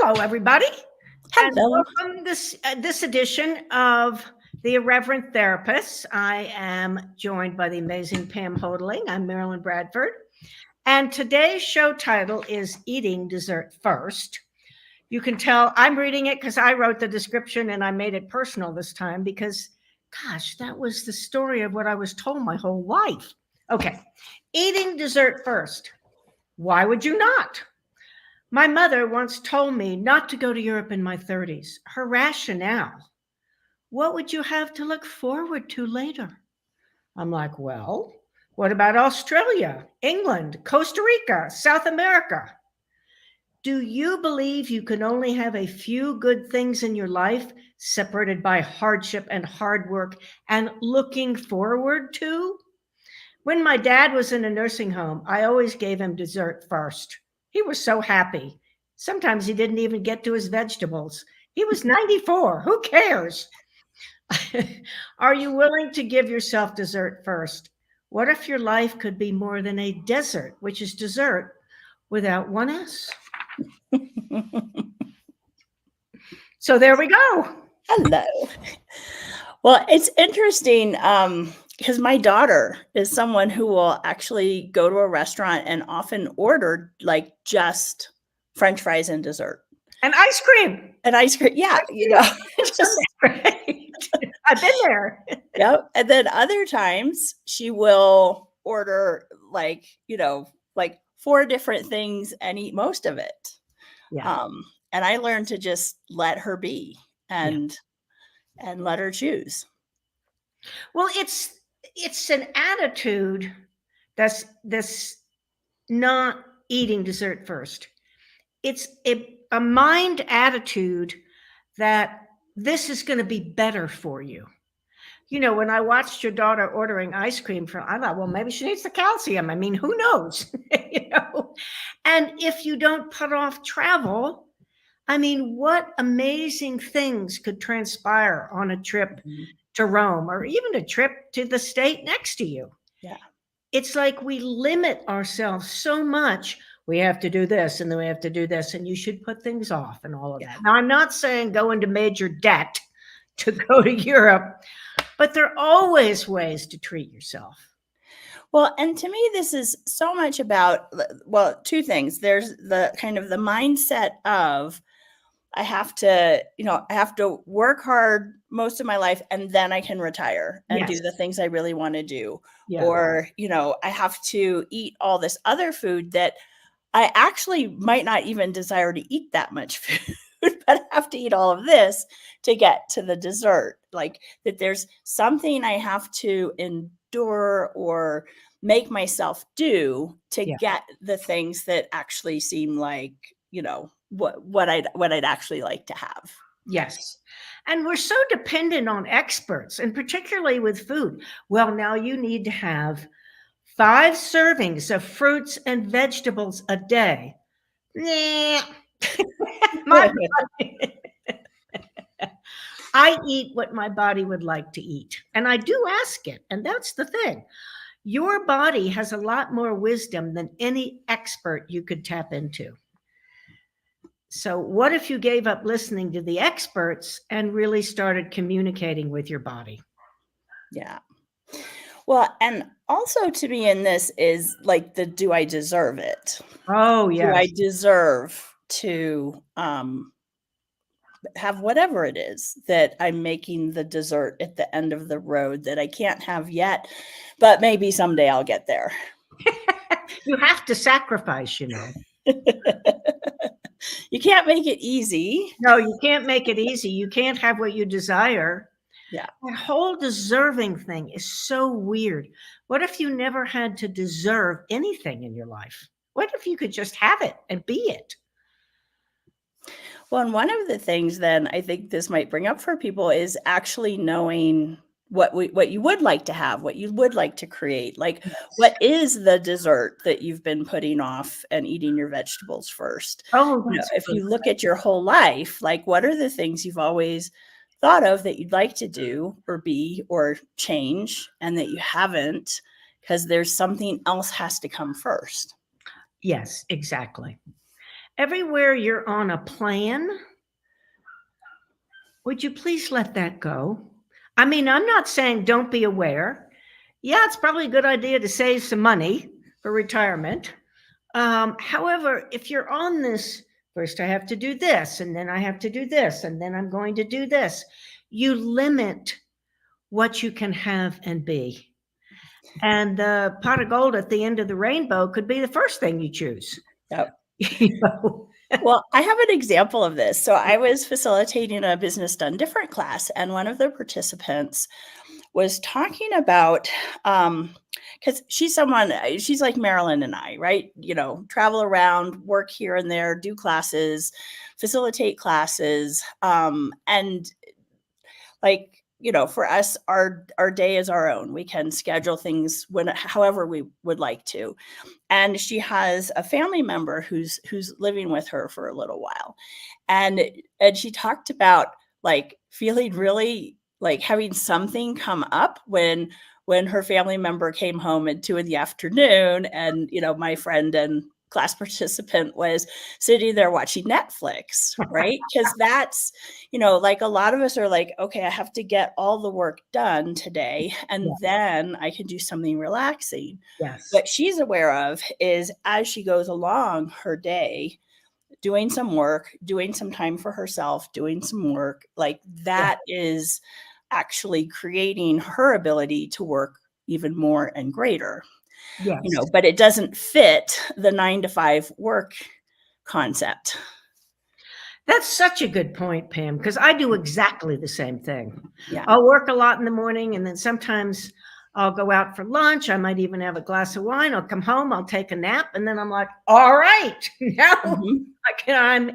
Hello, everybody, and Hello. welcome this edition of the Irreverent Therapists. I am joined by the amazing Pam Houghteling. I'm Marilyn Bradford, and today's show title is Eating Dessert First. You can tell I'm reading it because I wrote the description and I made it personal this time because, gosh, that was the story of what I was told my whole life. Okay, eating dessert first. Why would you not? My mother once told me not to go to Europe in my 30s. Her rationale: what would you have to look forward to later? I'm like, well, what about Australia, England, Costa Rica, South America? Do you believe you can only have a few good things in your life separated by hardship and hard work and looking forward to? When my dad was in a nursing home, I always gave him dessert first. He was so happy. Sometimes he didn't even get to his vegetables. He was 94. Who cares? Are you willing to give yourself dessert first? What if your life could be more than a desert, which is dessert without one S? So there we go. Hello. Well, it's interesting because my daughter is someone who will actually go to a restaurant and often order like just French fries and dessert. And ice cream. And ice cream. Yeah. Just great. I've been there. Yep. And then other times she will order like 4 different things and eat most of it. Yeah. And I learned to just let her be and let her choose. Well, it's an attitude that's this not eating dessert first. It's a mind attitude that this is going to be better for you. You know, when I watched your daughter ordering ice cream I thought, well, maybe she needs the calcium. I mean, who knows? And if you don't put off travel, I mean, what amazing things could transpire on a trip to Rome or even a trip to the state next to you. Yeah. It's like we limit ourselves so much. We have to do this and then we have to do this, and you should put things off and all of that. Now, I'm not saying go into major debt to go to Europe, but there are always ways to treat yourself. Well, and to me, this is so much about, well, 2 things. There's the kind of the mindset of I have to work hard most of my life and then I can retire and do the things I really want to do. Yeah. Or, I have to eat all this other food that I actually might not even desire to eat that much food, but I have to eat all of this to get to the dessert. Like that there's something I have to endure or make myself do to get the things that actually seem like, what I'd actually like to have. Yes. And we're so dependent on experts, and particularly with food. Well, now you need to have 5 servings of fruits and vegetables a day. Nah. I eat what my body would like to eat. And I do ask it. And that's the thing. Your body has a lot more wisdom than any expert you could tap into. So what if you gave up listening to the experts and really started communicating with your body? Yeah. Well, and also to be in this is like do I deserve it? Oh, yeah. Do I deserve to have whatever it is that I'm making the dessert at the end of the road that I can't have yet, but maybe someday I'll get there. You have to sacrifice, You can't make it easy. No, you can't make it easy. You can't have what you desire. Yeah. That whole deserving thing is so weird. What if you never had to deserve anything in your life? What if you could just have it and be it? Well, and one of the things then I think this might bring up for people is actually knowing what you would like to have, what you would like to create. Like, what is the dessert that you've been putting off and eating your vegetables first? Oh, if you look at your whole life, like what are the things you've always thought of that you'd like to do or be or change and that you haven't, because there's something else has to come first. Yes, exactly. everywhere you're on a plan, would you please let that go? I mean, I'm not saying don't be aware. Yeah, it's probably a good idea to save some money for retirement. However, if you're on this, first I have to do this, and then I have to do this, and then I'm going to do this, you limit what you can have and be. And the pot of gold at the end of the rainbow could be the first thing you choose. Yep. You know? Well, I have an example of this. So I was facilitating a business done different class, and one of the participants was talking about, because she's like Marilyn and I, right? Travel around, work here and there, do classes, facilitate classes. And like, for us, our day is our own. We can schedule things however we would like to. And she has a family member who's living with her for a little while. And she talked about like feeling really like having something come up when her family member came home at 2 PM, and my friend and class participant was sitting there watching Netflix, right? Because that's, like a lot of us are like, okay, I have to get all the work done today, and then I can do something relaxing. Yes. What she's aware of is as she goes along her day, doing some work, doing some time for herself, doing some work, like that is actually creating her ability to work even more and greater. Yes. But it doesn't fit the 9 to 5 work concept. That's such a good point, Pam, because I do exactly the same thing. Yeah. I'll work a lot in the morning, and then sometimes I'll go out for lunch. I might even have a glass of wine. I'll come home, I'll take a nap, and then I'm like, all right, now I'm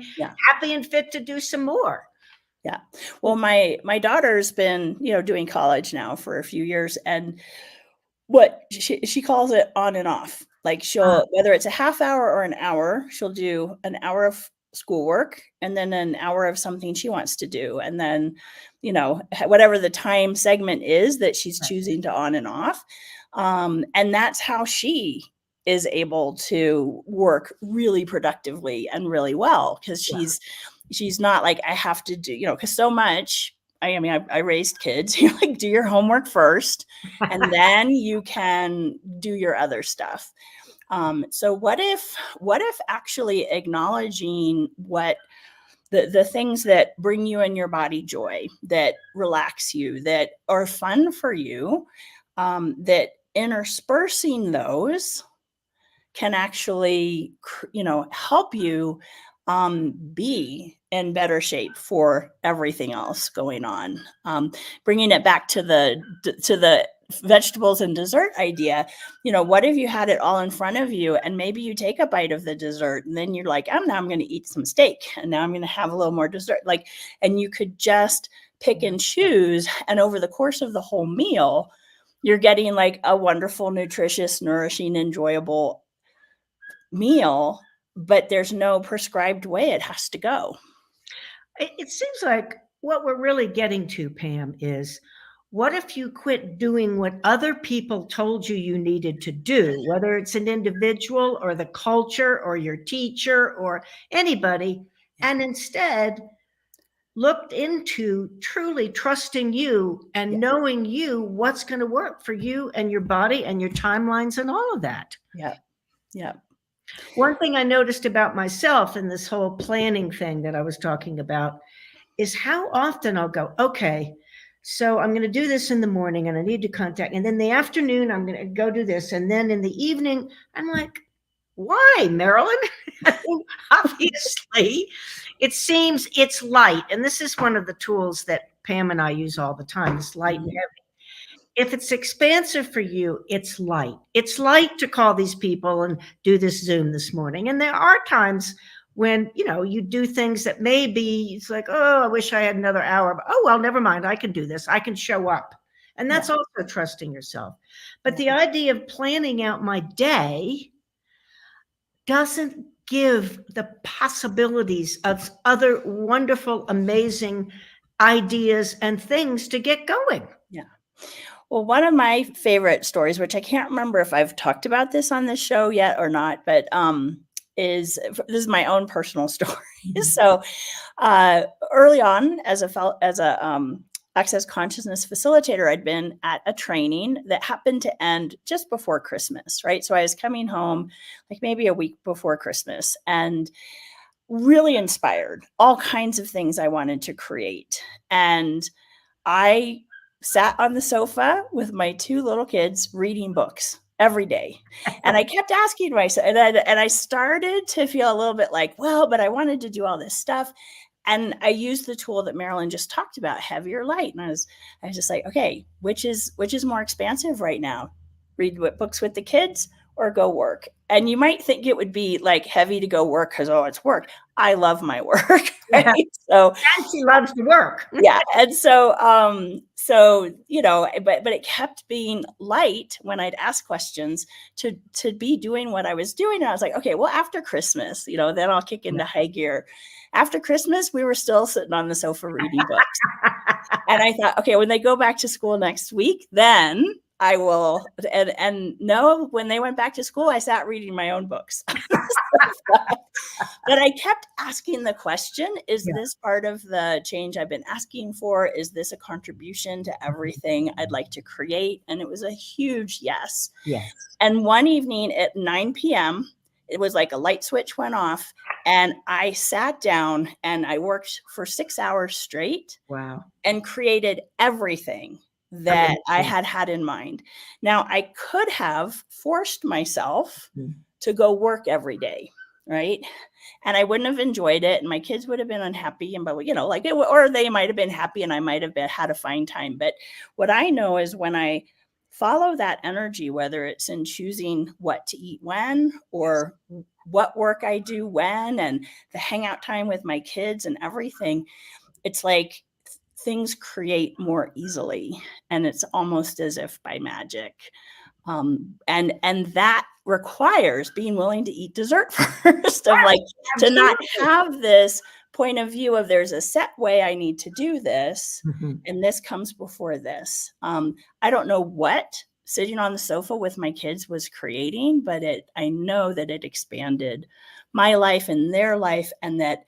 happy and fit to do some more. Yeah. Well, my daughter's been, doing college now for a few years, and what she calls it on and off. Like she'll, whether it's a half hour or an hour, she'll do an hour of schoolwork and then an hour of something she wants to do. And then, whatever the time segment is that she's choosing to on and off. And that's how she is able to work really productively and really well, because she's not like, I have to do, because so much, I raised kids, you like do your homework first, and then you can do your other stuff. So what if actually acknowledging what the things that bring you and your body joy, that relax you, that are fun for you, that interspersing those can actually, help you be in better shape for everything else going on. Bringing it back to the vegetables and dessert idea, what if you had it all in front of you, and maybe you take a bite of the dessert, and then you're like, now I'm going to eat some steak, and now I'm going to have a little more dessert, and you could just pick and choose, and over the course of the whole meal, you're getting like a wonderful, nutritious, nourishing, enjoyable meal, but there's no prescribed way it has to go. It seems like what we're really getting to, Pam, is what if you quit doing what other people told you needed to do, whether it's an individual or the culture or your teacher or anybody, and instead looked into truly trusting you and knowing what's going to work for you and your body and your timelines and all of that. Yeah. Yeah. One thing I noticed about myself in this whole planning thing that I was talking about is how often I'll go, okay, so I'm going to do this in the morning and I need to contact, and then the afternoon, I'm going to go do this. And then in the evening, I'm like, why, Marilyn? Obviously, it seems it's light. And this is one of the tools that Pam and I use all the time. It's light and heavy. If it's expansive for you, it's light. It's light to call these people and do this Zoom this morning. And there are times when, you do things that maybe it's like, oh, I wish I had another hour. But, oh, well, never mind. I can do this. I can show up. And that's also trusting yourself. But the idea of planning out my day doesn't give the possibilities of other wonderful, amazing ideas and things to get going. Yeah. Well, one of my favorite stories, which I can't remember if I've talked about this on this show yet or not, but is this is my own personal story. So early on, as a access consciousness facilitator, I'd been at a training that happened to end just before Christmas, right? So I was coming home like maybe a week before Christmas and really inspired, all kinds of things I wanted to create. And I sat on the sofa with my 2 little kids reading books every day. And I kept asking myself, and I started to feel a little bit like, well, but I wanted to do all this stuff. And I used the tool that Marilyn just talked about, heavy or light. And I was just like, okay, which is more expansive right now? Read books with the kids or go work? And you might think it would be like heavy to go work because, oh, it's work. I love my work. Right? Yeah. So, and she loves to work. Yeah. And so, but it kept being light when I'd ask questions to be doing what I was doing. And I was like, okay, well, after Christmas, then I'll kick into high gear. After Christmas, we were still sitting on the sofa reading books. And I thought, okay, when they go back to school next week, then I will. And no, when they went back to school, I sat reading my own books. But I kept asking the question, is this part of the change I've been asking for? Is this a contribution to everything I'd like to create? And it was a huge yes. Yes. And one evening at 9 p.m., it was like a light switch went off and I sat down and I worked for 6 hours straight. Wow. And created everything that I had in mind. Now, I could have forced myself to go work every day, right? And I wouldn't have enjoyed it and my kids would have been unhappy and, or they might have been happy and I might have had a fine time. But what I know is when I follow that energy, whether it's in choosing what to eat when or what work I do when and the hangout time with my kids and everything, it's like things create more easily and it's almost as if by magic. And that requires being willing to eat dessert first, of like to not have this point of view of there's a set way I need to do this, and this comes before this. I don't know what sitting on the sofa with my kids was creating, but I know that it expanded my life and their life, and that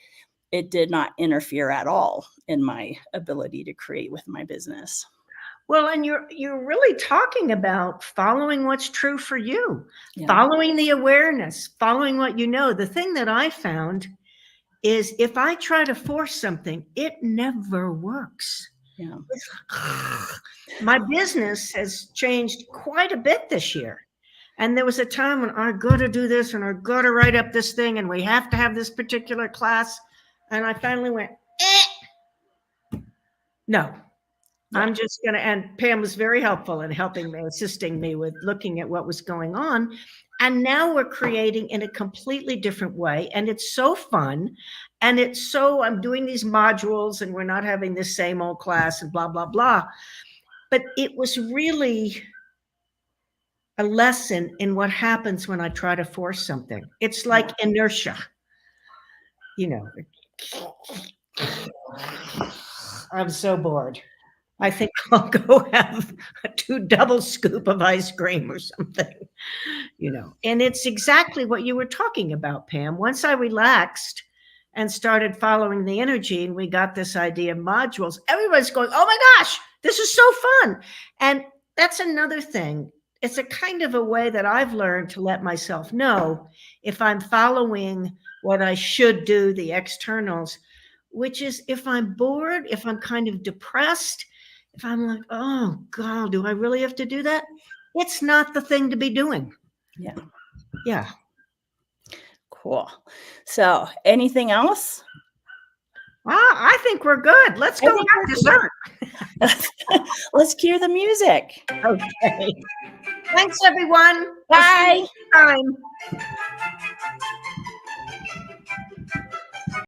it did not interfere at all in my ability to create with my business. Well, and you're really talking about following what's true for you, following the awareness, following what you know. The thing that I found is if I try to force something, it never works. Yeah. My business has changed quite a bit this year. And there was a time when I got to do this and I got to write up this thing and we have to have this particular class. And I finally went, no. I'm just going to, and Pam was very helpful in helping me, assisting me with looking at what was going on. And now we're creating in a completely different way. And it's so fun. And I'm doing these modules and we're not having the same old class and blah, blah, blah. But it was really a lesson in what happens when I try to force something. It's like inertia, I'm so bored. I think I'll go have a 2 double scoop of ice cream or something, and it's exactly what you were talking about, Pam. Once I relaxed and started following the energy and we got this idea of modules, everybody's going, oh my gosh, this is so fun. And that's another thing. It's a kind of a way that I've learned to let myself know if I'm following what I should do, the externals, which is if I'm bored, if I'm kind of depressed, if I'm like, oh God, do I really have to do that? It's not the thing to be doing. Yeah. Yeah. Cool. So anything else? I think we're good. Let's go have dessert. Let's cue the music. Okay. Thanks, everyone. Bye. Time.